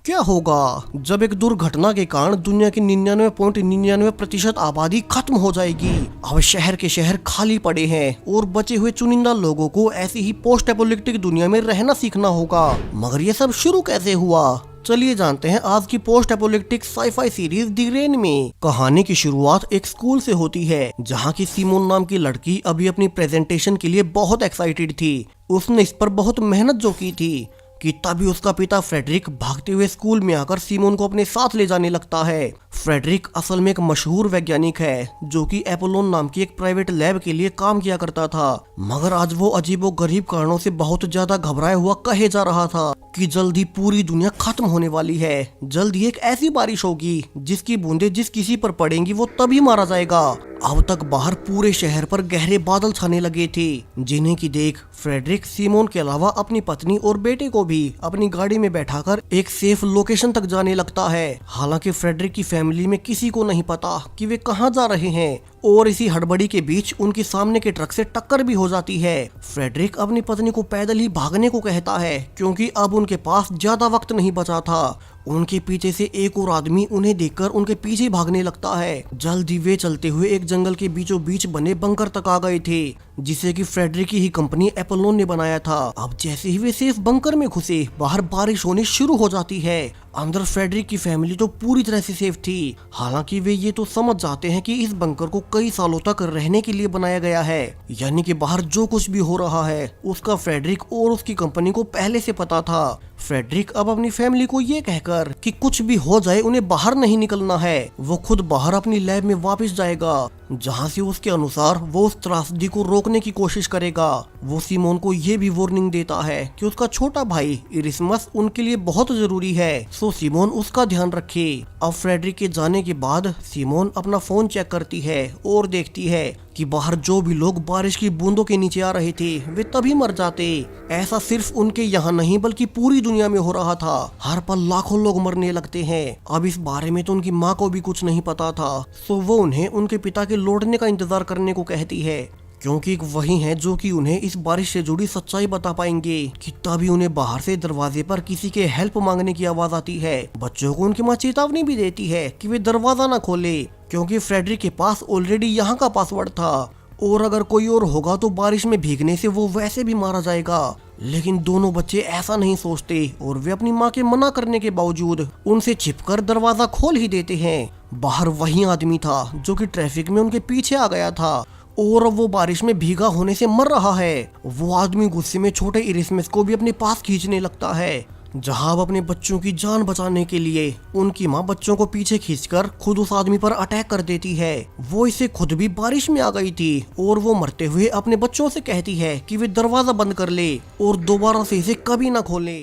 क्या होगा जब एक दुर्घटना के कारण दुनिया की 99.99% आबादी खत्म हो जाएगी। अब शहर के शहर खाली पड़े हैं और बचे हुए चुनिंदा लोगों को ऐसी ही पोस्ट एपोलिप्टिक दुनिया में रहना सीखना होगा। मगर ये सब शुरू कैसे हुआ, चलिए जानते हैं आज की post apocalyptic sci fi series the rain में। कहानी की शुरुआत एक स्कूल से होती है जहाँ की सिमोन नाम की लड़की अभी अपनी प्रेजेंटेशन के लिए बहुत एक्साइटेड थी। उसने इस पर बहुत मेहनत जो की थी कि तभी उसका पिता फ्रेडरिक भागते हुए स्कूल में आकर सिमोन को अपने साथ ले जाने लगता है। फ्रेडरिक असल में एक मशहूर वैज्ञानिक है जो कि एपोलोन नाम की एक प्राइवेट लैब के लिए काम किया करता था। मगर आज वो अजीबो गरीब कारणों से बहुत ज्यादा घबराया हुआ कहे जा रहा था कि जल्दी पूरी दुनिया खत्म होने वाली है। जल्द ही एक ऐसी बारिश होगी जिसकी बूंदे जिस किसी पर पड़ेंगी वो तभी मारा जाएगा। अब तक बाहर पूरे शहर पर गहरे बादल छाने लगे थे, जिन्हें की देख फ्रेडरिक सिमोन के अलावा अपनी पत्नी और बेटे को भी अपनी गाड़ी में बैठाकर एक सेफ लोकेशन तक जाने लगता है। हालांकि फ्रेडरिक की फैमिली में किसी को नहीं पता कि वे कहां जा रहे हैं और इसी हड़बड़ी के बीच उनकी सामने के ट्रक से टक्कर भी हो जाती है। फ्रेडरिक अपनी पत्नी को पैदल ही भागने को कहता है क्योंकि अब उनके पास ज्यादा वक्त नहीं बचा था। उनके पीछे से एक और आदमी उन्हें देखकर उनके पीछे भागने लगता है। जल्द ही वे चलते हुए एक जंगल के बीचों बीच बने बंकर तक आ गए थे जिसे कि फ्रेडरिक की ही कंपनी एपोलोन ने बनाया था। अब जैसे ही वे सेफ बंकर में घुसे बाहर बारिश होनी शुरू हो जाती है। अंदर फ्रेडरिक की फैमिली तो पूरी तरह से सेफ थी। हालांकि वे ये तो समझ जाते हैं कि इस बंकर को कई सालों तक रहने के लिए बनाया गया है, यानी कि बाहर जो कुछ भी हो रहा है उसका फ्रेडरिक और उसकी कंपनी को पहले से पता था। फ्रेडरिक अब अपनी फैमिली को ये कहकर कि कुछ भी हो जाए उन्हें बाहर नहीं निकलना है, वो खुद बाहर अपनी लैब में वापस जाएगा जहाँ से उसके अनुसार वो उस त्रासदी को रोकने की कोशिश करेगा। वो सिमोन को ये भी वार्निंग देता है कि उसका छोटा भाई इरिस्मस उनके लिए बहुत जरूरी है, सो सिमोन उसका ध्यान रखे। अब फ्रेडरिक के जाने के बाद सिमोन अपना फोन चेक करती है और देखती है कि बाहर जो भी लोग बारिश की बूंदों के नीचे आ रहे थे वे तभी मर जाते। ऐसा सिर्फ उनके यहाँ नहीं बल्कि पूरी दुनिया में हो रहा था। हर पल लाखों लोग मरने लगते हैं। अब इस बारे में तो उनकी माँ को भी कुछ नहीं पता था, सो वो उन्हें उनके पिता के लौटने का इंतजार करने को कहती है क्योंकि वही हैं जो कि उन्हें इस बारिश से जुड़ी सच्चाई बता पाएंगे। कि तभी उन्हें बाहर से दरवाजे पर किसी के हेल्प मांगने की आवाज आती है। बच्चों को उनकी माँ चेतावनी भी देती है कि वे दरवाजा न खोले क्योंकि फ्रेडरिक के पास ऑलरेडी यहाँ का पासवर्ड था और अगर कोई और होगा तो बारिश में भीगने से वो वैसे भी मारा जाएगा। लेकिन दोनों बच्चे ऐसा नहीं सोचते और वे अपनी माँ के मना करने के बावजूद उनसे छिपकर दरवाजा खोल ही देते हैं। बाहर वही आदमी था जो कि ट्रैफिक में उनके पीछे आ गया था और अब वो बारिश में भीगा होने से मर रहा है। वो आदमी गुस्से में छोटे इरिस्मस को भी अपने पास खींचने लगता है, जहां अब अपने बच्चों की जान बचाने के लिए उनकी माँ बच्चों को पीछे खींचकर खुद उस आदमी पर अटैक कर देती है। वो इसे खुद भी बारिश में आ गई थी और वो मरते हुए अपने बच्चों से कहती है कि वे दरवाजा बंद कर ले और दोबारा से इसे कभी ना खोले।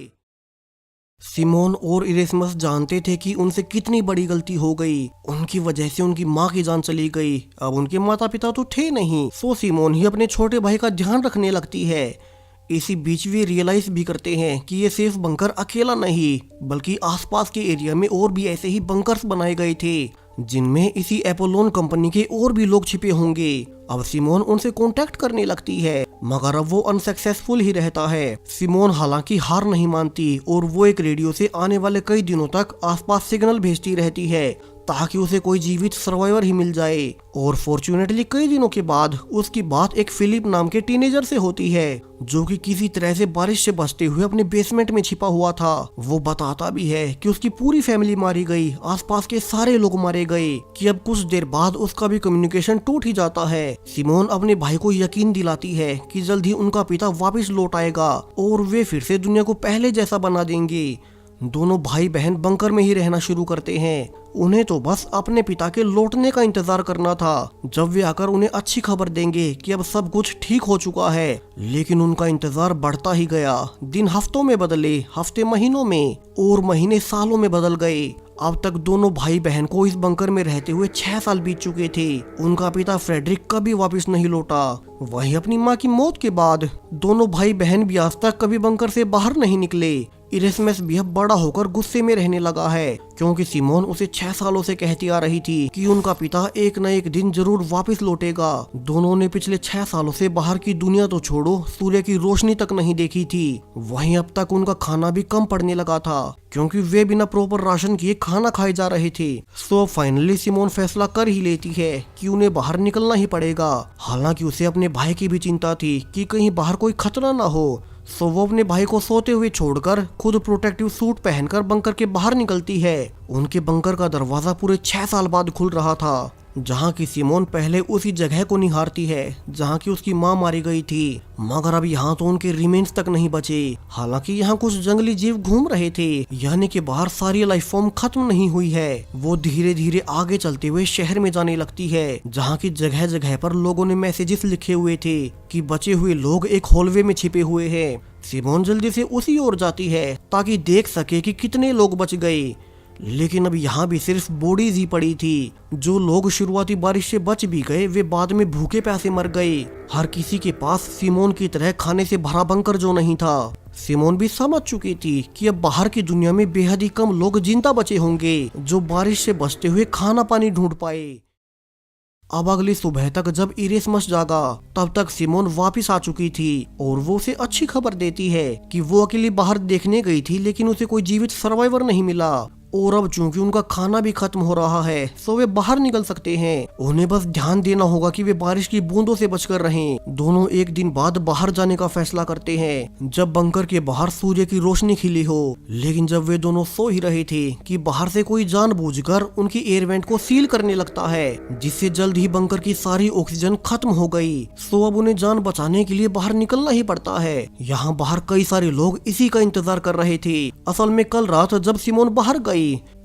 सिमोन और इरेस्मस जानते थे कि उनसे कितनी बड़ी गलती हो गई। उनकी वजह से उनकी माँ की जान चली गई। अब उनके माता पिता तो थे नहीं, सो सिमोन ही अपने छोटे भाई का ध्यान रखने लगती है। इसी बीच वे रियलाइज भी करते हैं कि ये सेफ बंकर अकेला नहीं बल्कि आसपास के एरिया में और भी ऐसे ही बंकर्स बनाए गए थे जिनमें इसी एपोलोन कंपनी के और भी लोग छिपे होंगे। अब सिमोन उनसे कांटेक्ट करने लगती है मगर अब वो अनसक्सेसफुल ही रहता है। सिमोन हालांकि हार नहीं मानती और वो एक रेडियो से आने वाले कई दिनों तक आसपास सिग्नल भेजती रहती है ताकि उसे कोई जीवित सर्वाइवर ही मिल जाए। और फॉर्चुनेटली कई दिनों के बाद उसकी बात एक फिलिप नाम के टीनेजर से होती है जो कि किसी तरह से बारिश से बचते हुए अपने बेसमेंट में छिपा हुआ था। वो बताता भी है कि उसकी पूरी फैमिली मारी गई, आसपास के सारे लोग मारे गए, कि अब कुछ देर बाद उसका भी कम्युनिकेशन टूट ही जाता है। सिमोन अपने भाई को यकीन दिलाती है कि जल्द ही उनका पिता वापस लौट आएगा और वे फिर से दुनिया को पहले जैसा बना देंगे। दोनों भाई बहन बंकर में ही रहना शुरू करते हैं। उन्हें तो बस अपने पिता के लौटने का इंतजार करना था जब वे आकर उन्हें अच्छी खबर देंगे कि अब सब कुछ ठीक हो चुका है। लेकिन उनका इंतजार बढ़ता ही गया। दिन हफ्तों में बदले, हफ्ते महीनों में और महीने सालों में बदल गए। अब तक दोनों भाई बहन को इस बंकर में रहते हुए 6 साल बीत चुके थे। उनका पिता फ्रेडरिक कभी वापस नहीं लौटा। वहीं अपनी माँ की मौत के बाद दोनों भाई बहन भी आज तक कभी बंकर से बाहर नहीं निकले इरेस्मस भी अब बड़ा होकर गुस्से में रहने लगा है, क्योंकि सिमोन उसे 6 सालों से कहती आ रही थी कि उनका पिता एक न एक दिन जरूर वापस लौटेगा। दोनों ने पिछले 6 सालों से बाहर की दुनिया तो छोड़ो, सूर्य की रोशनी तक नहीं देखी थी। वहीं अब तक उनका खाना भी कम पड़ने लगा था, क्योंकि वे बिना प्रॉपर राशन किए खाना खाए जा रहे थे। सो फाइनली सिमोन फैसला कर ही लेती है कि उन्हें बाहर निकलना ही पड़ेगा। हालांकि उसे अपने भाई की भी चिंता थी कि कहीं बाहर कोई खतरा ना हो। सो वो अपने भाई को सोते हुए छोड़कर खुद प्रोटेक्टिव सूट पहनकर बंकर के बाहर निकलती है। उनके बंकर का दरवाजा पूरे 6 साल बाद खुल रहा था, जहाँ की सिमोन पहले उसी जगह को निहारती है जहाँ की उसकी माँ मारी गई थी। मगर अब यहाँ तो उनके रिमेन्स तक नहीं बचे। हालांकि यहाँ कुछ जंगली जीव घूम रहे थे, यानी कि बाहर सारी लाइफ फॉर्म खत्म नहीं हुई है। वो धीरे धीरे आगे चलते हुए शहर में जाने लगती है, जहाँ की जगह जगह पर लोगों ने मैसेजेस लिखे हुए थे कि बचे हुए लोग एक हॉलवे में छिपे हुए हैं। सिमोन जल्दी से उसी ओर जाती है ताकि देख सके कि कितने लोग बच गए। लेकिन अब यहाँ भी सिर्फ बॉडीज ही पड़ी थी। जो लोग शुरुआती बारिश से बच भी गए, वे बाद में भूखे प्यासे मर गए। हर किसी के पास सिमोन की तरह खाने से भरा बंकर जो नहीं था। सिमोन भी समझ चुकी थी कि अब बाहर की दुनिया में बेहद ही कम लोग जिंदा बचे होंगे जो बारिश से बचते हुए खाना पानी ढूंढ पाए। अब अगली सुबह तक जब इरेस्मस जागा, तब तक सिमोन वापस आ चुकी थी और वो उसे अच्छी खबर देती है कि वो अकेली बाहर देखने गई थी, लेकिन उसे कोई जीवित सर्वाइवर नहीं मिला। और अब चूंकि उनका खाना भी खत्म हो रहा है, तो वे बाहर निकल सकते हैं। उन्हें बस ध्यान देना होगा कि वे बारिश की बूंदों से बचकर रहें। दोनों एक दिन बाद बाहर जाने का फैसला करते हैं, जब बंकर के बाहर सूर्य की रोशनी खिली हो। लेकिन जब वे दोनों सो ही रहे थे कि बाहर से कोई जानबूझकर उनकी एयर वेंट को सील करने लगता है, जिससे जल्द ही बंकर की सारी ऑक्सीजन खत्म हो गई। सो अब उन्हें जान बचाने के लिए बाहर निकलना ही पड़ता है। यहाँ बाहर कई सारे लोग इसी का इंतजार कर रहे थे। असल में कल रात जब सिमोन बाहर गई,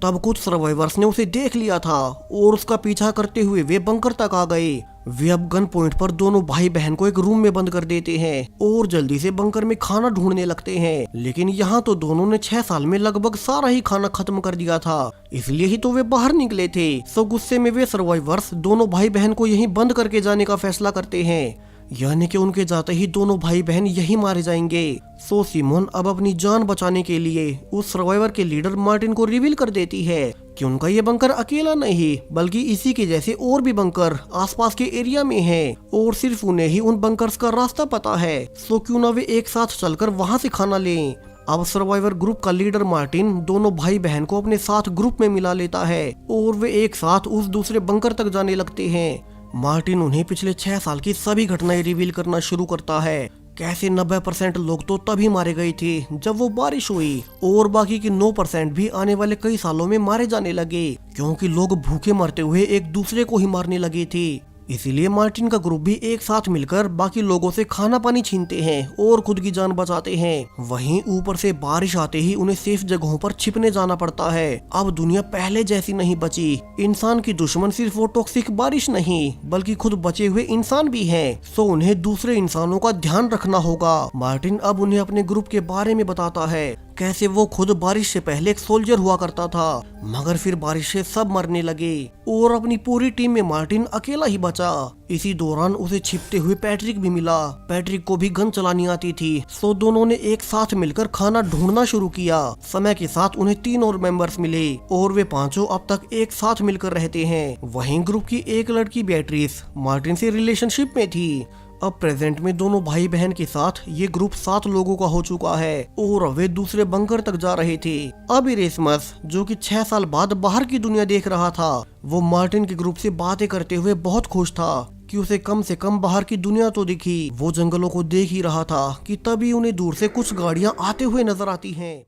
तब कुछ सर्वाइवर्स ने उसे देख लिया था और उसका पीछा करते हुए वे बंकर तक आ गए। वे अब गन पॉइंट पर दोनों भाई बहन को एक रूम में बंद कर देते हैं और जल्दी से बंकर में खाना ढूंढने लगते हैं। लेकिन यहाँ तो दोनों ने 6 साल में लगभग सारा ही खाना खत्म कर दिया था, इसलिए ही तो वे बाहर निकले थे। सो गुस्से में वे सर्वाइवर्स दोनों भाई बहन को यहीं बंद करके जाने का फैसला करते हैं, यानी कि उनके जाते ही दोनों भाई बहन यही मारे जाएंगे। सो सिमोन अब अपनी जान बचाने के लिए उस सर्वाइवर के लीडर मार्टिन को रिवील कर देती है कि उनका ये बंकर अकेला नहीं, बल्कि इसी के जैसे और भी बंकर आसपास के एरिया में हैं और सिर्फ उन्हें ही उन बंकर्स का रास्ता पता है। सो क्यों ना वे एक साथ चलकर वहाँ से खाना लें। अब सर्वाइवर ग्रुप का लीडर मार्टिन दोनों भाई बहन को अपने साथ ग्रुप में मिला लेता है और वे एक साथ उस दूसरे बंकर तक जाने लगते हैं। मार्टिन उन्हें पिछले 6 साल की सभी घटनाएं रिवील करना शुरू करता है। कैसे 90% लोग तो तभी मारे गए थे जब वो बारिश हुई, और बाकी के 9% भी आने वाले कई सालों में मारे जाने लगे, क्योंकि लोग भूखे मरते हुए एक दूसरे को ही मारने लगे थे। इसीलिए मार्टिन का ग्रुप भी एक साथ मिलकर बाकी लोगों से खाना पानी छीनते हैं और खुद की जान बचाते हैं। वहीं ऊपर से बारिश आते ही उन्हें सेफ जगहों पर छिपने जाना पड़ता है। अब दुनिया पहले जैसी नहीं बची। इंसान की दुश्मन सिर्फ वो टॉक्सिक बारिश नहीं, बल्कि खुद बचे हुए इंसान भी हैं। सो उन्हें दूसरे इंसानों का ध्यान रखना होगा। मार्टिन अब उन्हें अपने ग्रुप के बारे में बताता है, कैसे वो खुद बारिश से पहले एक सोल्जर हुआ करता था, मगर फिर बारिश से सब मरने लगे और अपनी पूरी टीम में मार्टिन अकेला ही बचा। इसी दौरान उसे छिपते हुए पैट्रिक भी मिला। पैट्रिक को भी गन चलानी आती थी, सो दोनों ने एक साथ मिलकर खाना ढूंढना शुरू किया। समय के साथ उन्हें 3 और मेंबर्स मिले और वे पांचों अब तक एक साथ मिलकर रहते हैं। वहीं ग्रुप की एक लड़की बेट्रिस मार्टिन से रिलेशनशिप में थी। अब प्रेजेंट में दोनों भाई बहन के साथ ये ग्रुप 7 लोगों का हो चुका है और वे दूसरे बंकर तक जा रहे थे। अब इरेस्मस, जो कि 6 साल बाद बाहर की दुनिया देख रहा था, वो मार्टिन के ग्रुप से बातें करते हुए बहुत खुश था कि उसे कम से कम बाहर की दुनिया तो दिखी। वो जंगलों को देख ही रहा था कि तभी उन्हें दूर से कुछ गाड़ियां आते हुए नजर आती हैं।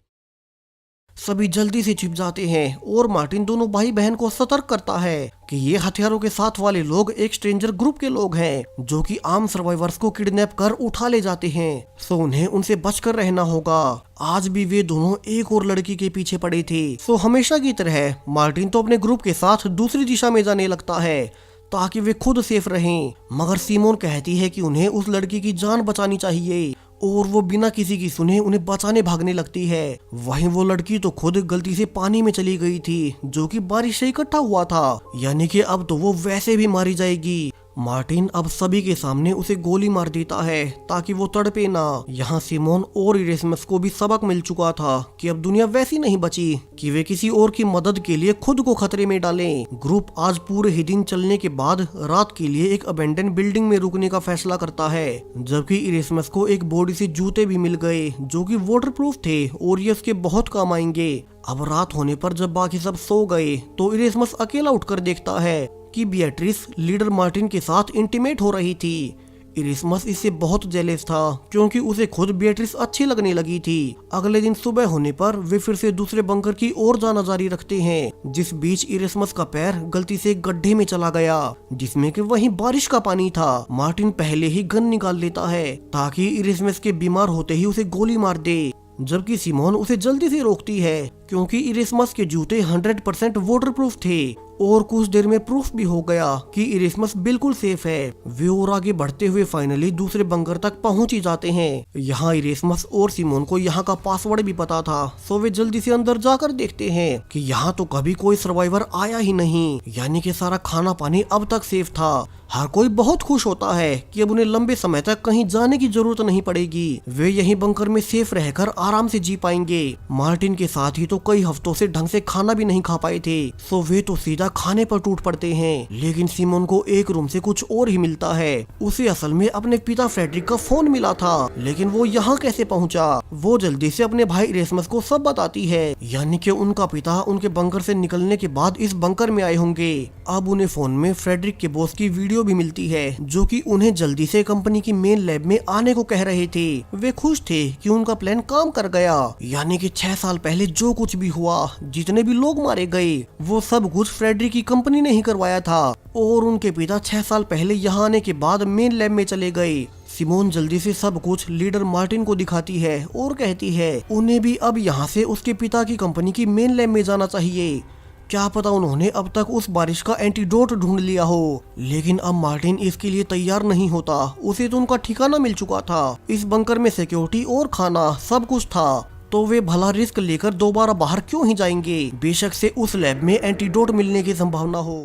सभी जल्दी से छिप जाते हैं और मार्टिन दोनों भाई बहन को सतर्क करता है कि ये हथियारों के साथ वाले लोग एक स्ट्रेंजर ग्रुप के लोग हैं, जो कि आम सर्वाइवर्स को किडनैप कर उठा ले जाते हैं। सो उन्हें उनसे बचकर रहना होगा। आज भी वे दोनों एक और लड़की के पीछे पड़े थे। सो हमेशा की तरह मार्टिन तो अपने ग्रुप के साथ दूसरी दिशा में जाने लगता है ताकि वे खुद सेफ रहें, मगर सिमोन कहती है कि उन्हें उस लड़की की जान बचानी चाहिए और वो बिना किसी की सुने उन्हें बचाने भागने लगती है। वहीं वो लड़की तो खुद गलती से पानी में चली गई थी, जो कि बारिश से इकट्ठा हुआ था, यानी कि अब तो वो वैसे भी मारी जाएगी। मार्टिन अब सभी के सामने उसे गोली मार देता है ताकि वो तड़पे ना। यहाँ सिमोन और इरेस्मस को भी सबक मिल चुका था कि अब दुनिया वैसी नहीं बची कि वे किसी और की मदद के लिए खुद को खतरे में डालें। ग्रुप आज पूरे ही दिन चलने के बाद रात के लिए एक अबेंडन बिल्डिंग में रुकने का फैसला करता है, जबकि इरेस्मस को एक बॉडी से जूते भी मिल गए जो कि वाटरप्रूफ थे और ये उसके बहुत काम आएंगे। अब रात होने पर जब बाकी सब सो गए तो इरेस्मस अकेला उठकर देखता है कि बिएट्रिस लीडर मार्टिन के साथ इंटीमेट हो रही थी। इरेस्मस इससे बहुत जेलस था क्योंकि उसे खुद बिएट्रिस अच्छी लगने लगी थी। अगले दिन सुबह होने पर वे फिर से दूसरे बंकर की ओर जाना जारी रखते हैं, जिस बीच इरेस्मस का पैर गलती से एक गड्ढे में चला गया जिसमें कि वहीं बारिश का पानी था। मार्टिन पहले ही गन निकाल लेता है ताकि इरेस्मस के बीमार होते ही उसे गोली मार दे, जबकि सिमोन उसे जल्दी से रोकती है क्योंकि इरेस्मस के जूते 100% वाटरप्रूफ थे और कुछ देर में प्रूफ भी हो गया कि इरेस्मस बिल्कुल सेफ है। वे और आगे बढ़ते हुए फाइनली दूसरे बंकर तक पहुंच ही जाते हैं। यहाँ इरेस्मस और सिमोन को यहाँ का पासवर्ड भी पता था, सो वे जल्दी से अंदर जाकर देखते हैं कि यहाँ तो कभी कोई सर्वाइवर आया ही नहीं, यानी कि सारा खाना पानी अब तक सेफ था। हर कोई बहुत खुश होता है कि अब उन्हें लंबे समय तक कहीं जाने की जरूरत नहीं पड़ेगी, वे यहीं बंकर में सेफ रहकर आराम से जी पाएंगे। मार्टिन के साथ ही तो कई हफ्तों से ढंग से खाना भी नहीं खा पाए थे, सो वे तो सीधा खाने पर टूट पड़ते हैं। लेकिन सिमोन को एक रूम से कुछ और ही मिलता है। उसे असल में अपने पिता फ्रेडरिक का फोन मिला था, लेकिन वो यहाँ कैसे पहुँचा? वो जल्दी से अपने भाई इरेस्मस को सब बताती है, यानी कि उनका पिता उनके बंकर से निकलने के बाद इस बंकर में आए होंगे। अब उन्हें फोन में फ्रेडरिक के बॉस की वीडियो भी मिलती है जो कि उन्हें जल्दी से कंपनी की मेन लैब में आने को कह रहे थे। वे खुश थे कि उनका प्लान काम कर गया, यानी कि 6 साल पहले जो कुछ भी हुआ, जितने भी लोग मारे गए, वो सब कुछ फ्रेडरिक की कंपनी ने ही करवाया था और उनके पिता 6 साल पहले यहाँ आने के बाद मेन लैब में चले गए। सिमोन जल्दी से सब कुछ लीडर मार्टिन को दिखाती है और कहती है उन्हें भी अब यहाँ से उसके पिता की कंपनी की मेन लैब में जाना चाहिए। क्या पता उन्होंने अब तक उस बारिश का एंटीडोट ढूंढ लिया हो। लेकिन अब मार्टिन इसके लिए तैयार नहीं होता, उसे तो उनका ठिकाना मिल चुका था। इस बंकर में सिक्योरिटी और खाना सब कुछ था, तो वे भला रिस्क लेकर दोबारा बाहर क्यों ही जाएंगे, बेशक से उस लैब में एंटीडोट मिलने की संभावना हो।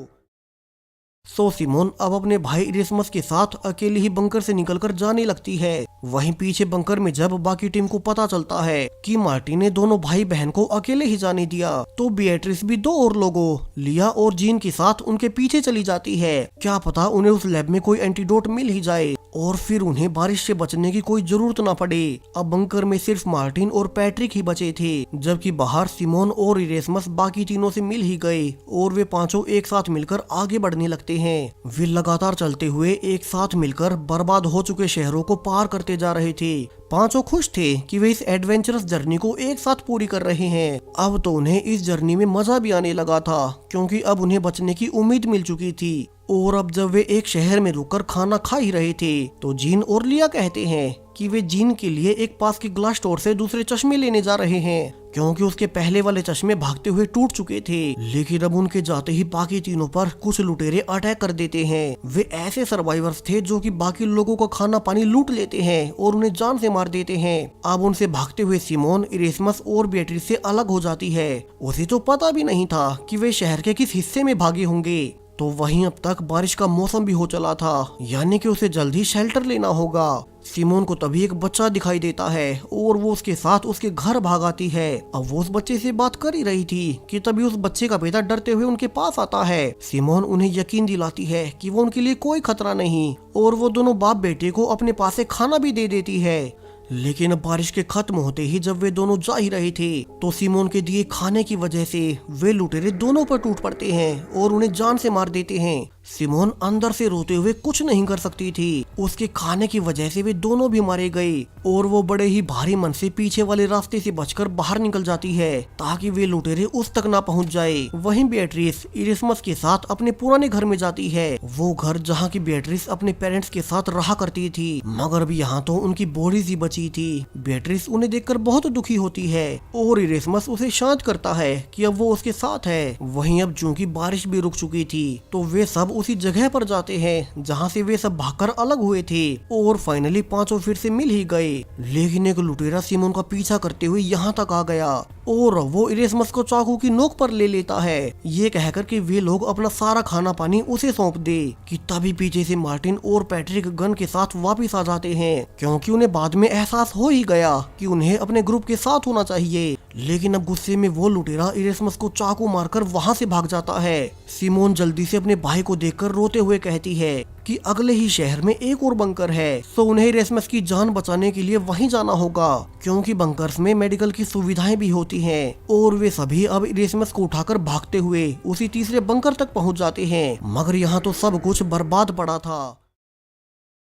सो सिमोन अब अपने भाई इरेस्मस के साथ अकेली ही बंकर से निकलकर जाने लगती है। वहीं पीछे बंकर में जब बाकी टीम को पता चलता है कि मार्टिन ने दोनों भाई बहन को अकेले ही जाने दिया, तो बिएट्रिस भी 2 और लोगों लिया और जीन के साथ उनके पीछे चली जाती है। क्या पता उन्हें उस लैब में कोई एंटीडोट मिल ही जाए और फिर उन्हें बारिश से बचने की कोई जरूरत ना पड़े। अब बंकर में सिर्फ मार्टिन और पैट्रिक ही बचे थे, जबकि बाहर सिमोन और इरेस्मस बाकी तीनों से मिल ही गए और वे पांचों एक साथ मिलकर आगे बढ़ने लगते हैं। वे लगातार चलते हुए एक साथ मिलकर बर्बाद हो चुके शहरों को पार करते जा रहे थे। पांचों खुश थे कि वे इस एडवेंचरस जर्नी को एक साथ पूरी कर रहे हैं। अब तो उन्हें इस जर्नी में मजा भी आने लगा था क्योंकि अब उन्हें बचने की उम्मीद मिल चुकी थी। और अब जब वे एक शहर में रुककर खाना खा ही रहे थे तो जीन और लिया कहते हैं कि वे जीन के लिए एक पास के ग्लास स्टोर से दूसरे चश्मे लेने जा रहे हैं क्योंकि उसके पहले वाले चश्मे भागते हुए टूट चुके थे। लेकिन अब उनके जाते ही बाकी तीनों पर कुछ लुटेरे अटैक कर देते हैं। वे ऐसे सर्वाइवर्स थे जो कि बाकी लोगों का खाना पानी लूट लेते हैं और उन्हें जान से मार देते हैं। अब उनसे भागते हुए सिमोन इरेस्मस और बिएट्रिस से अलग हो जाती है। उसे तो पता भी नहीं था कि वे शहर के किस हिस्से में भागे होंगे। तो वहीं अब तक बारिश का मौसम भी हो चला था, यानी कि उसे जल्दी शेल्टर लेना होगा। सिमोन को तभी एक बच्चा दिखाई देता है और वो उसके साथ उसके घर भाग आती है। अब वो उस बच्चे से बात कर ही रही थी कि तभी उस बच्चे का पिता डरते हुए उनके पास आता है। सिमोन उन्हें यकीन दिलाती है कि वो उनके लिए कोई खतरा नहीं और वो दोनों बाप बेटे को अपने पास से खाना भी दे देती है। लेकिन बारिश के खत्म होते ही जब वे दोनों जा ही रहे थे तो सिमोन के दिए खाने की वजह से वे लुटेरे दोनों पर टूट पड़ते हैं और उन्हें जान से मार देते हैं। सिमोन अंदर से रोते हुए कुछ नहीं कर सकती थी, उसके खाने की वजह से वे दोनों भी मारे गए और वो बड़े ही भारी मन से पीछे वाले रास्ते से बचकर बाहर निकल जाती है ताकि वे लुटेरे उस तक ना पहुंच जाए। वहीं बिएट्रिस इरेस्मस के साथ अपने पुराने घर में जाती है, वो घर जहाँ की बिएट्रिस अपने पेरेंट्स के साथ रहा करती थी, मगर भी यहाँ तो उनकी बॉडीज ही बची थी। बिएट्रिस उन्हें देखकर बहुत दुखी होती है और इरेस्मस उसे शांत करता है कि अब वो उसके साथ है। वहीं अब चूंकि बारिश भी रुक चुकी थी तो वे सब उसी जगह पर जाते हैं जहाँ से वे सब भागकर अलग हुए थे और फाइनली पांचों फिर से मिल ही गए। लेकिन एक लुटेरा सिमोन का पीछा करते हुए यहाँ तक आ गया और वो इरेस्मस को चाकू की नोक पर ले लेता है, ये कहकर कि वे लोग अपना सारा खाना पानी उसे सौंप दे। कि तभी पीछे से मार्टिन और पैट्रिक गन के साथ वापस आ जाते हैं, क्योंकि उन्हें बाद में एहसास हो ही गया कि उन्हें अपने ग्रुप के साथ होना चाहिए। लेकिन अब गुस्से में वो लुटेरा इरेस्मस को चाकू मारकर वहाँ से भाग जाता है। सिमोन जल्दी से अपने भाई को देखकर रोते हुए कहती है कि अगले ही शहर में एक और बंकर है, तो उन्हें इरेस्मस की जान बचाने के लिए वहीं जाना होगा, क्योंकि बंकर्स में मेडिकल की सुविधाएं भी होती हैं। और वे सभी अब इरेस्मस को उठाकर भागते हुए उसी तीसरे बंकर तक पहुंच जाते हैं, मगर यहाँ तो सब कुछ बर्बाद पड़ा था।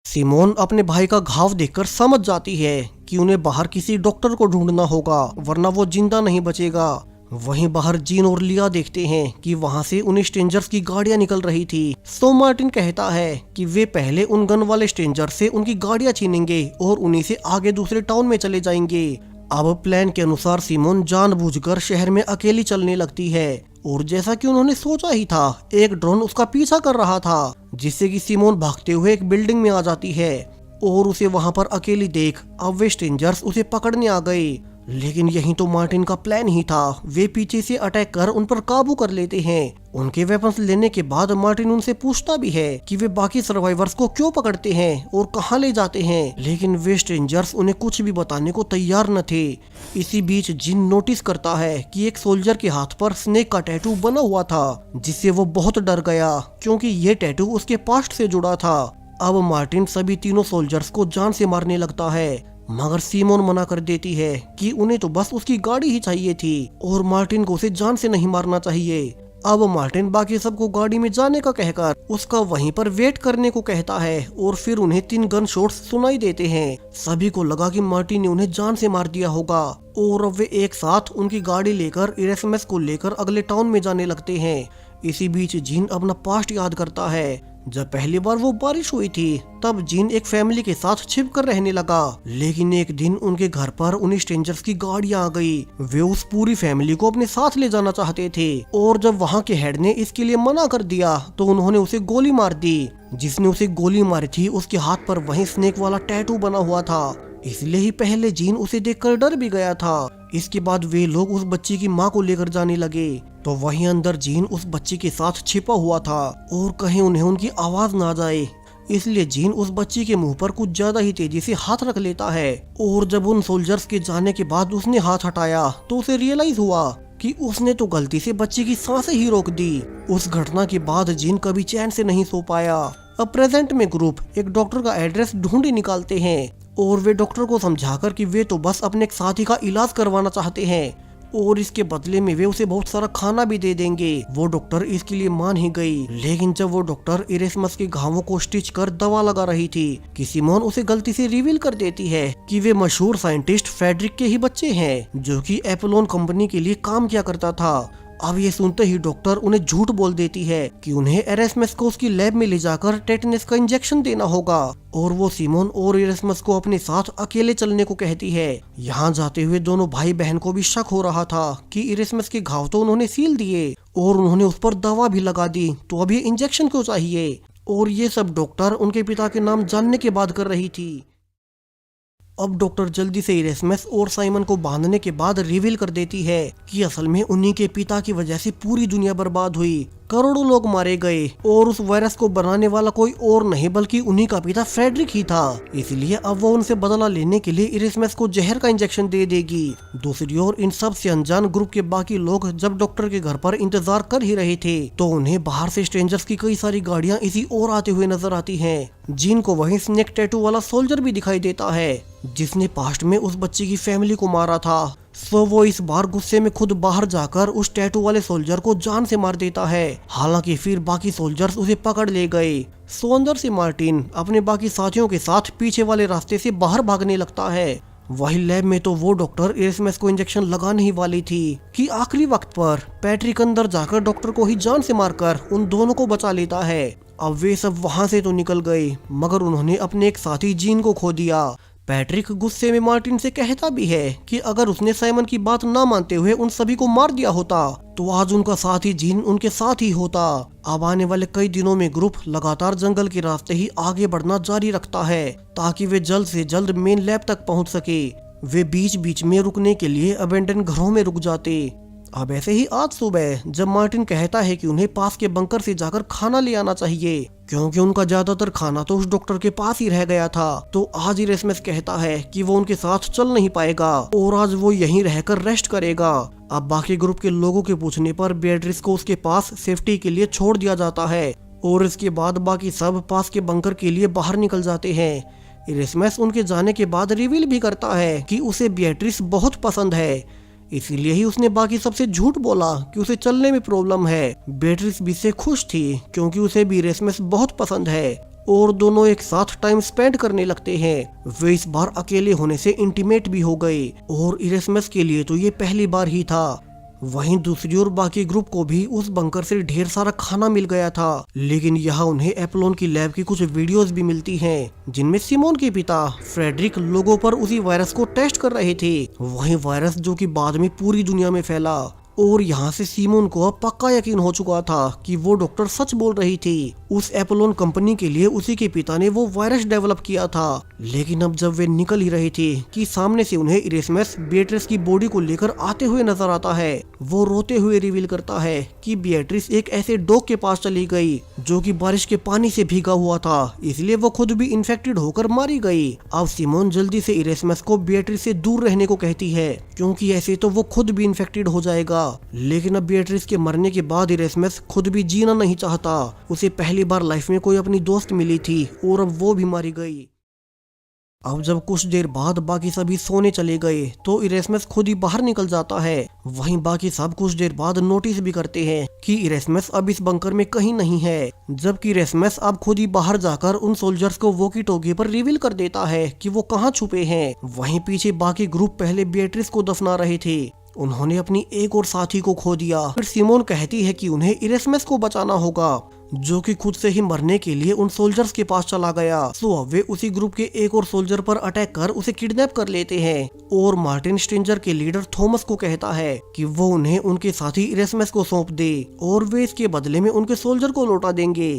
सिमोन अपने भाई का घाव देखकर समझ जाती है कि उन्हें बाहर किसी डॉक्टर को ढूंढना होगा, वरना वो जिंदा नहीं बचेगा। वहीं बाहर जीन और लिया देखते हैं कि वहां से उन स्ट्रेंजर्स की गाड़ियां निकल रही थी। सो मार्टिन कहता है कि वे पहले उन गन वाले स्ट्रेंजर्स से उनकी गाड़ियां छीनेंगे और उन्हीं से आगे दूसरे टाउन में चले जाएंगे। अब प्लान के अनुसार सिमोन जानबूझकर शहर में अकेली चलने लगती है और जैसा कि उन्होंने सोचा ही था, एक ड्रोन उसका पीछा कर रहा था, जिससे कि सिमोन भागते हुए एक बिल्डिंग में आ जाती है और उसे वहां पर अकेली देख अब वे स्ट्रेंजर्स उसे पकड़ने आ गए। लेकिन यही तो मार्टिन का प्लान ही था, वे पीछे से अटैक कर उन पर काबू कर लेते हैं। उनके वेपन्स लेने के बाद मार्टिन उनसे पूछता भी है कि वे बाकी सर्वाइवर्स को क्यों पकड़ते हैं और कहां ले जाते हैं, लेकिन वे स्ट्रेंजर्स उन्हें कुछ भी बताने को तैयार न थे। इसी बीच जिन नोटिस करता है कि एक सोल्जर के हाथ पर स्नेक का टैटू बना हुआ था, जिससे वो बहुत डर गया, क्योंकि ये टैटू उसके पास्ट से जुड़ा था। अब मार्टिन सभी तीनों सोल्जर्स को जान से मारने लगता है, मगर सिमोन मना कर देती है कि उन्हें तो बस उसकी गाड़ी ही चाहिए थी और मार्टिन को उसे जान से नहीं मारना चाहिए। अब मार्टिन बाकी सबको गाड़ी में जाने का कहकर उसका वहीं पर वेट करने को कहता है और फिर उन्हें 3 गन शॉट्स सुनाई देते हैं। सभी को लगा कि मार्टिन ने उन्हें जान से मार दिया होगा और अब वे एक साथ उनकी गाड़ी लेकर इरेस्मस को लेकर अगले टाउन में जाने लगते हैं। इसी बीच जीन अपना पास्ट याद करता है। जब पहली बार वो बारिश हुई थी, तब जीन एक फैमिली के साथ छिप कर रहने लगा, लेकिन एक दिन उनके घर पर उन स्ट्रेंजर्स की गाड़ियां आ गई। वे उस पूरी फैमिली को अपने साथ ले जाना चाहते थे और जब वहां के हेड ने इसके लिए मना कर दिया तो उन्होंने उसे गोली मार दी। जिसने उसे गोली मारी थी उसके हाथ पर वही स्नेक वाला टैटू बना हुआ था, इसलिए ही पहले जीन उसे देखकर डर भी गया था। इसके बाद वे लोग उस बच्ची की माँ को लेकर जाने लगे, तो वहीं अंदर जीन उस बच्ची के साथ छिपा हुआ था और कहीं उन्हें उनकी आवाज ना जाए, इसलिए जीन उस बच्ची के मुंह पर कुछ ज्यादा ही तेजी से हाथ रख लेता है। और जब उन सोल्जर्स के जाने के बाद उसने हाथ हटाया तो उसे रियलाइज हुआ कि उसने तो गलती से बच्ची की सांसें ही रोक दी। उस घटना के बाद जीन कभी चैन से नहीं सो पाया। अब प्रेजेंट में ग्रुप एक डॉक्टर का एड्रेस ढूंढे निकालते हैं और वे डॉक्टर को समझाकर कि वे तो बस अपने एक साथी का इलाज करवाना चाहते हैं और इसके बदले में वे उसे बहुत सारा खाना भी दे देंगे। वो डॉक्टर इसके लिए मान ही गई, लेकिन जब वो डॉक्टर इरेस्मस के घावों को स्टिच कर दवा लगा रही थी कि सिमोन उसे गलती से रिवील कर देती है कि वे मशहूर साइंटिस्ट फेडरिक के ही बच्चे हैं, जो कि एपोलोन कंपनी के लिए काम किया करता था। अब ये सुनते ही डॉक्टर उन्हें झूठ बोल देती है कि उन्हें इरेस्मस को उसकी लैब में ले जाकर टेटनस का इंजेक्शन देना होगा और वो सिमोन और इरेस्मस को अपने साथ अकेले चलने को कहती है। यहाँ जाते हुए दोनों भाई बहन को भी शक हो रहा था कि इरेस्मस के घाव तो उन्होंने सील दिए और उन्होंने उस पर दवा भी लगा दी, तो अब ये इंजेक्शन क्यों चाहिए। और ये सब डॉक्टर उनके पिता के नाम जानने के बाद कर रही थी। अब डॉक्टर जल्दी से इरेस्मस और साइमन को बांधने के बाद रिवील कर देती है कि असल में उन्हीं के पिता की वजह से पूरी दुनिया बर्बाद हुई, करोड़ों लोग मारे गए और उस वायरस को बनाने वाला कोई और नहीं बल्कि उन्हीं का पिता फ्रेडरिक ही था। इसलिए अब वो उनसे बदला लेने के लिए इरेस्मस को जहर का इंजेक्शन दे देगी। दूसरी ओर इन सब से अनजान ग्रुप के बाकी लोग जब डॉक्टर के घर पर इंतजार कर ही रहे थे तो उन्हें बाहर से स्ट्रेंजर्स की कई सारी गाड़ियां इसी ओर आते हुए नजर आती हैं। जीन को वहीं स्नेक टैटू वाला सोल्जर भी दिखाई देता है जिसने पास्ट में उस बच्ची की फैमिली को मारा था। सो वो इस बार गुस्से में खुद बाहर जाकर उस टैटू वाले सोल्जर को जान से मार देता है। हालांकि फिर बाकी सोल्जर्स उसे पकड़ ले गए। सो अंदर से मार्टिन अपने बाकी साथियों के साथ पीछे वाले रास्ते से बाहर भागने लगता है। वही लैब में तो वो डॉक्टर इरेस्मस को इंजेक्शन लगाने ही वाली थी कि आखिरी वक्त पर पैट्रिक अंदर जाकर डॉक्टर को ही जान से मारकर उन दोनों को बचा लेता है। अब वे सब वहां से तो निकल गए, मगर उन्होंने अपने एक साथी जीन को खो दिया। पैट्रिक गुस्से में मार्टिन से कहता भी है कि अगर उसने साइमन की बात ना मानते हुए उन सभी को मार दिया होता तो आज उनका साथी जीन उनके साथ ही होता। अब आने वाले कई दिनों में ग्रुप लगातार जंगल के रास्ते ही आगे बढ़ना जारी रखता है ताकि वे जल्द से जल्द मेन लैब तक पहुंच सके। वे बीच बीच में रुकने के लिए अबेंडन घरों में रुक जाते। अब ऐसे ही आज सुबह जब मार्टिन कहता है कि उन्हें पास के बंकर से जाकर खाना ले आना चाहिए क्योंकि उनका ज्यादातर खाना तो उस डॉक्टर के पास ही रह गया था, तो आज इरेस्मस कहता है कि वो उनके साथ चल नहीं पाएगा और आज वो यहीं रहकर रेस्ट करेगा। अब बाकी ग्रुप के लोगों के पूछने पर बेatrice को उसके पास सेफ्टी के लिए छोड़ दिया जाता है और इसके बाद बाकी सब पास के बंकर के लिए बाहर निकल जाते हैं। इरेस्मस उनके जाने के बाद रिवील भी करता है कि उसे बेatrice बहुत पसंद है, इसीलिए ही उसने बाकी सबसे झूठ बोला कि उसे चलने में प्रॉब्लम है। बेatrice भी से खुश थी क्योंकि उसे भी इरेस्मस बहुत पसंद है और दोनों एक साथ टाइम स्पेंड करने लगते हैं। वे इस बार अकेले होने से इंटीमेट भी हो गए और इरेस्मस के लिए तो ये पहली बार ही था। वहीं दूसरी ओर बाकी ग्रुप को भी उस बंकर से ढेर सारा खाना मिल गया था, लेकिन यहाँ उन्हें एप्लोन की लैब की कुछ वीडियोस भी मिलती हैं जिनमें सिमोन के पिता फ्रेडरिक लोगों पर उसी वायरस को टेस्ट कर रहे थे, वही वायरस जो कि बाद में पूरी दुनिया में फैला। और यहाँ से सिमोन को अब पक्का यकीन हो चुका था कि वो डॉक्टर सच बोल रही थी। उस एपोलोन कंपनी के लिए उसी के पिता ने वो वायरस डेवलप किया था। लेकिन अब जब वे निकल ही रही थी कि सामने से उन्हें इरेस्मस बेatrice की बॉडी को लेकर आते हुए नजर आता है। वो रोते हुए रिवील करता है कि बेatrice एक ऐसे डॉग के पास चली गई जो कि बारिश के पानी से भीगा हुआ था, इसलिए वो खुद भी इन्फेक्टेड होकर मारी गई। अब सिमोन जल्दी से इरेस्मस को बेatrice से दूर रहने को कहती है क्योंकि ऐसे तो वो खुद भी इन्फेक्टेड हो जाएगा। लेकिन अब बेatrice के मरने के बाद इरेस्मस खुद भी जीना नहीं चाहता। उसे पहली बार लाइफ में कोई अपनी दोस्त मिली थी और अब वो भी मारी गई। अब जब कुछ देर बाद बाकी सभी सोने चले गए तो इरेस्मस खुद ही बाहर निकल जाता है। वहीं बाकी सब कुछ देर बाद नोटिस भी करते हैं कि इरेस्मस अब इस बंकर में कहीं नहीं है, जबकि इरेस्मस अब खुद ही बाहर जाकर उन सोल्जर्स को वॉकी टॉकी पर रिवील कर देता है कि वो कहाँ छुपे हैं। वहीं पीछे बाकी ग्रुप पहले बेatrice को दफना रहे थे, उन्होंने अपनी एक और साथी को खो दिया। फिर सिमोन कहती है कि उन्हें इरेस्मस को बचाना होगा जो कि खुद से ही मरने के लिए उन सोल्जर्स के पास चला गया। सो अब वे उसी ग्रुप के एक और सोल्जर पर अटैक कर उसे किडनैप कर लेते हैं और मार्टिन स्ट्रेंजर के लीडर थॉमस को कहता है कि वो उन्हें उनके साथी इरेस्मस को सौंप दे और वे इसके बदले में उनके सोल्जर को लौटा देंगे।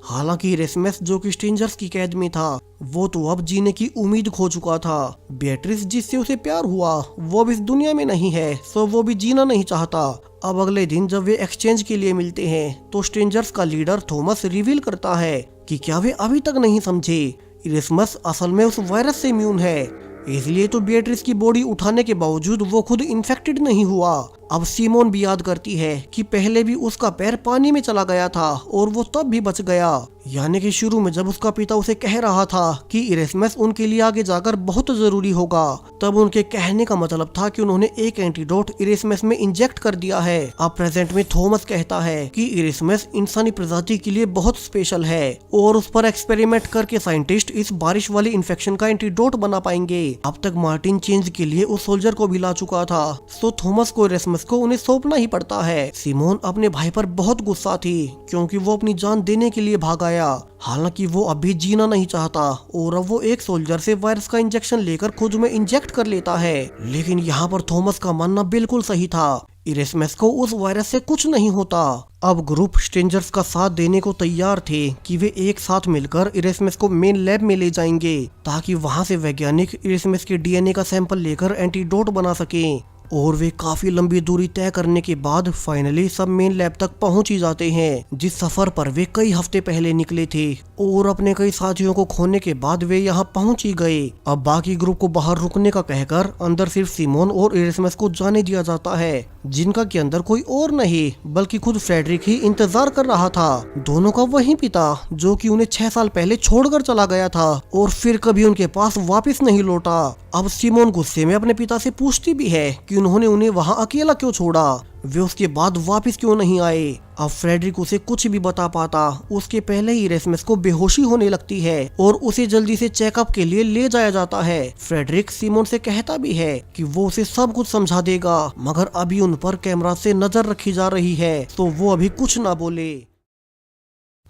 हालांकि इरेस्मस जो कि स्ट्रेंजर्स की कैद में था वो तो अब जीने की उम्मीद खो चुका था। बेatrice जिससे उसे प्यार हुआ वो अब इस दुनिया में नहीं है, सो वो भी जीना नहीं चाहता। अब अगले दिन जब वे एक्सचेंज के लिए मिलते हैं तो स्ट्रेंजर्स का लीडर थॉमस रिवील करता है कि क्या वे अभी तक नहीं समझे, इरेस्मस असल में उस वायरस से इम्यून है, इसलिए तो बेatrice की बॉडी उठाने के बावजूद वो खुद इन्फेक्टेड नहीं हुआ। अब सिमोन भी याद करती है कि पहले भी उसका पैर पानी में चला गया था और वो तब भी बच गया, यानी कि शुरू में जब उसका पिता उसे कह रहा था कि इरेस्मस उनके लिए आगे जाकर बहुत जरूरी होगा, तब उनके कहने का मतलब था कि उन्होंने एक एंटीडोट इरेस्मस में इंजेक्ट कर दिया है। अब प्रेजेंट में थॉमस कहता है कि इरेस्मस इंसानी प्रजाति के लिए बहुत स्पेशल है और उस पर एक्सपेरिमेंट करके साइंटिस्ट इस बारिश वाली इन्फेक्शन का एंटीडोट बना पाएंगे। अब तक मार्टिन चेंज के लिए उस सोल्जर को भी ला चुका था, सो थॉमस को इरेस्मस को उन्हें सौंपना ही पड़ता है। सिमोन अपने भाई पर बहुत गुस्सा थी क्योंकि वो अपनी जान देने के लिए भाग आया, हालांकि वो अभी जीना नहीं चाहता और अब वो एक सोल्जर से वायरस का इंजेक्शन लेकर खुद में इंजेक्ट कर लेता है। लेकिन यहाँ पर थॉमस का मानना बिल्कुल सही था, इरेस्मस को उस वायरस से कुछ नहीं होता। अब ग्रुप स्ट्रेंजर्स का साथ देने को तैयार थे कि वे एक साथ मिलकर इरेस्मस को मेन लैब में ले जाएंगे ताकि वहां से वैज्ञानिक इरेस्मस के डीएनए का सैंपल लेकर एंटीडोट बना सकें। और वे काफी लंबी दूरी तय करने के बाद फाइनली सब मेन लैब तक पहुंच ही जाते हैं, जिस सफर पर वे कई हफ्ते पहले निकले थे। और अपने कई साथियों को खोने के बाद वे यहाँ पहुंच ही गए। अब बाकी ग्रुप को बाहर रुकने का कहकर अंदर सिर्फ सिमोन और इरेस्मस को जाने दिया जाता है, जिनका के अंदर कोई और नहीं बल्कि खुद फ्रेडरिक ही इंतजार कर रहा था। दोनों का वही पिता जो कि उन्हें 6 साल पहले छोड़कर चला गया था और फिर कभी उनके पास वापस नहीं लौटा। अब सिमोन गुस्से में अपने पिता से पूछती भी है कि उन्होंने उन्हें वहां अकेला क्यों छोड़ा, वे उसके बाद वापस क्यों नहीं आए। अब फ्रेडरिक उसे कुछ भी बता पाता उसके पहले ही इरेस्मस को बेहोशी होने लगती है और उसे जल्दी से चेकअप के लिए ले जाया जाता है। फ्रेडरिक सिमोन से कहता भी है कि वो उसे सब कुछ समझा देगा, मगर अभी उन पर कैमरा से नजर रखी जा रही है तो वो अभी कुछ ना बोले।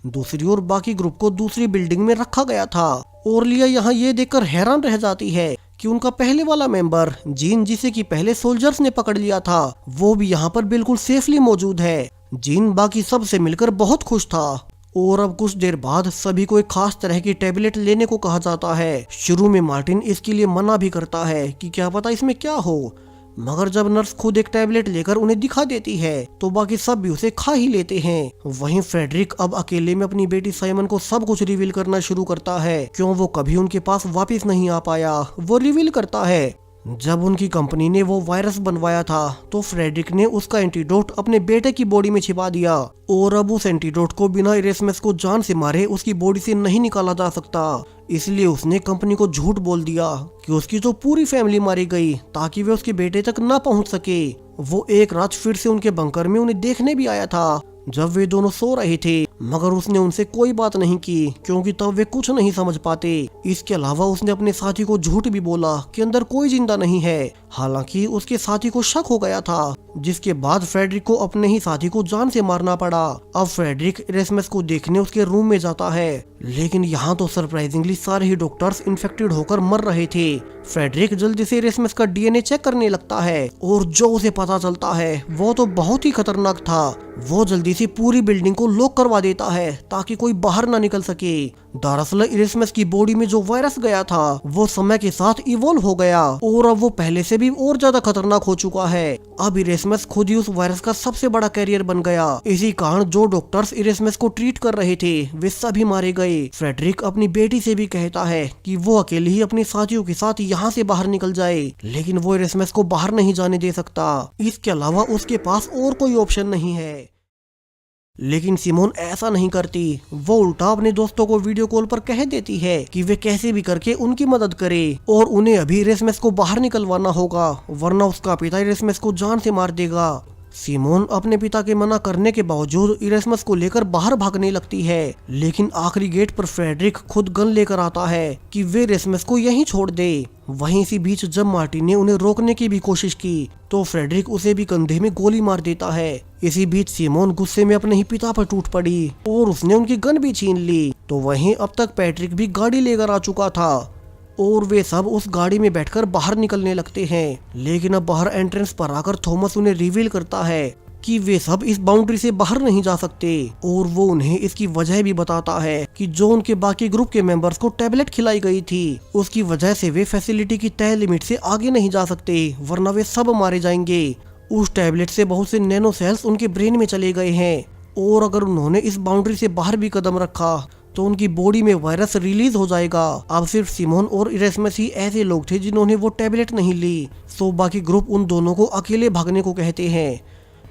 दूसरी ओर बाकी ग्रुप को दूसरी बिल्डिंग में रखा गया था और लिया यहाँ ये देखकर हैरान रह जाती है कि उनका पहले वाला मेंबर जीन, जिसे कि पहले सोल्जर्स ने पकड़ लिया था, वो भी यहाँ पर बिल्कुल सेफली मौजूद है। जीन बाकी सब से मिलकर बहुत खुश था। और अब कुछ देर बाद सभी को एक खास तरह की टेबलेट लेने को कहा जाता है। शुरू में मार्टिन इसके लिए मना भी करता है कि क्या पता इसमें क्या हो, मगर जब नर्स खुद एक टैबलेट लेकर उन्हें दिखा देती है तो बाकी सब भी उसे खा ही लेते हैं। वहीं फ्रेडरिक अब अकेले में अपनी बेटी साइमन को सब कुछ रिवील करना शुरू करता है, क्यों वो कभी उनके पास वापस नहीं आ पाया। वो रिवील करता है जब उनकी कंपनी ने वो वायरस बनवाया था तो फ्रेडरिक ने उसका एंटीडोट अपने बेटे की बॉडी में छिपा दिया, और अब उस एंटीडोट को बिना इरेस्मस को जान से मारे उसकी बॉडी से नहीं निकाला जा सकता। इसलिए उसने कंपनी को झूठ बोल दिया कि उसकी तो पूरी फैमिली मारी गई ताकि वे उसके बेटे तक ना पहुंच सके। वो एक रात फिर से उनके बंकर में उन्हें देखने भी आया था जब वे दोनों सो रहे थे, मगर उसने उनसे कोई बात नहीं की क्योंकि तब वे कुछ नहीं समझ पाते। इसके अलावा उसने अपने साथी को झूठ भी बोला कि अंदर कोई जिंदा नहीं है, हालांकि उसके साथी को शक हो गया था, जिसके बाद फ्रेडरिक को अपने ही साथी को जान से मारना पड़ा। अब फ्रेडरिक इरेस्मस को देखने उसके रूम में जाता है, लेकिन यहाँ तो सरप्राइजिंगली सारे ही डॉक्टर्स इन्फेक्टेड होकर मर रहे थे। फ्रेडरिक जल्दी से इरेस्मस का डीएनए चेक करने लगता है और जो उसे पता चलता है वो तो बहुत ही खतरनाक था। वो जल्दी से पूरी बिल्डिंग को लॉक करवा देता है ताकि कोई बाहर ना निकल सके। दरअसल इरेस्मस की बॉडी में जो वायरस गया था वो समय के साथ इवॉल्व हो गया और अब वो पहले से भी और ज्यादा खतरनाक हो चुका है। अब इरेस्मस खुद ही उस वायरस का सबसे बड़ा कैरियर बन गया। इसी कारण जो डॉक्टर्स इरेस्मस को ट्रीट कर रहे थे वे सभी मारे गए। फ्रेडरिक अपनी बेटी से भी कहता है कि वो अकेले ही अपने साथियों के साथ यहाँ से बाहर निकल जाए, लेकिन वो इरेस्मस को बाहर नहीं जाने दे सकता। इसके अलावा उसके पास और कोई ऑप्शन नहीं है। लेकिन सिमोन ऐसा नहीं करती। वो उल्टा अपने दोस्तों को वीडियो कॉल पर कह देती है कि वे कैसे भी करके उनकी मदद करे और उन्हें अभी इरेस्मस को बाहर निकलवाना होगा, वरना उसका पिता इरेस्मस को जान से मार देगा। सिमोन अपने पिता के मना करने के बावजूद इरेस्मस को लेकर बाहर भागने लगती है, लेकिन आखिरी गेट पर फ्रेडरिक खुद गन लेकर आता है कि वे इरेस्मस को यहीं छोड़ दे। वहीं इसी बीच जब मार्टिन ने उन्हें रोकने की भी कोशिश की तो फ्रेडरिक उसे भी कंधे में गोली मार देता है। इसी बीच सिमोन गुस्से में अपने ही पिता पर टूट पड़ी और उसने उनकी गन भी छीन ली। तो वहीं अब तक पैट्रिक भी गाड़ी लेकर आ चुका था और वे सब उस गाड़ी में बैठकर बाहर निकलने लगते हैं। लेकिन अब बाहर एंट्रेंस पर आकर थॉमस उन्हें रिवील करता है कि वे सब इस बाउंड्री से बाहर नहीं जा सकते, और वो उन्हें इसकी वजह भी बताता है कि जो उनके बाकी ग्रुप के मेंबर्स को टैबलेट खिलाई गई थी उसकी वजह से वे फैसिलिटी की तय लिमिट से आगे नहीं जा सकते, वरना वे सब मारे जाएंगे। उस टैबलेट से बहुत से नैनो सेल्स उनके ब्रेन में चले गए हैं, और अगर उन्होंने इस बाउंड्री से बाहर भी कदम रखा तो उनकी बॉडी में वायरस रिलीज हो जाएगा। अब सिर्फ सिमोन और इरेस्मस ही ऐसे लोग थे जिन्होंने वो टैबलेट नहीं ली, सो बाकी ग्रुप उन दोनों को अकेले भागने को कहते हैं।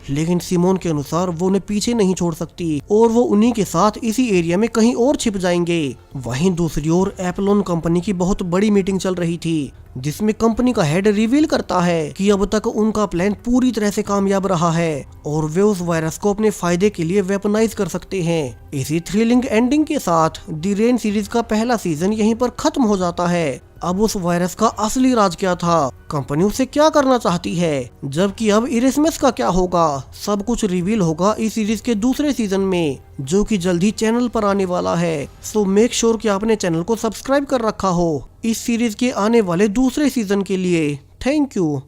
लेकिन सिमोन के अनुसार वो उन्हें पीछे नहीं छोड़ सकती और वो उन्हीं के साथ इसी एरिया में कहीं और छिप जाएंगे। वहीं दूसरी ओर एप्लोन कंपनी की बहुत बड़ी मीटिंग चल रही थी, जिसमें कंपनी का हेड रिवील करता है कि अब तक उनका प्लान पूरी तरह से कामयाब रहा है और वे उस वायरस को अपने फायदे के लिए वेपनाइज कर सकते हैं। इसी थ्रिलिंग एंडिंग के साथ द रेन सीरीज का पहला सीजन यहीं पर खत्म हो जाता है। अब उस वायरस का असली राज क्या था, कंपनी उससे क्या करना चाहती है, जबकि अब इरेस्मस का क्या होगा, सब कुछ रिवील होगा इस सीरीज के दूसरे सीजन में, जो कि जल्द ही चैनल पर आने वाला है। सो मेक श्योर कि आपने चैनल को सब्सक्राइब कर रखा हो इस सीरीज के आने वाले दूसरे सीजन के लिए। Thank you.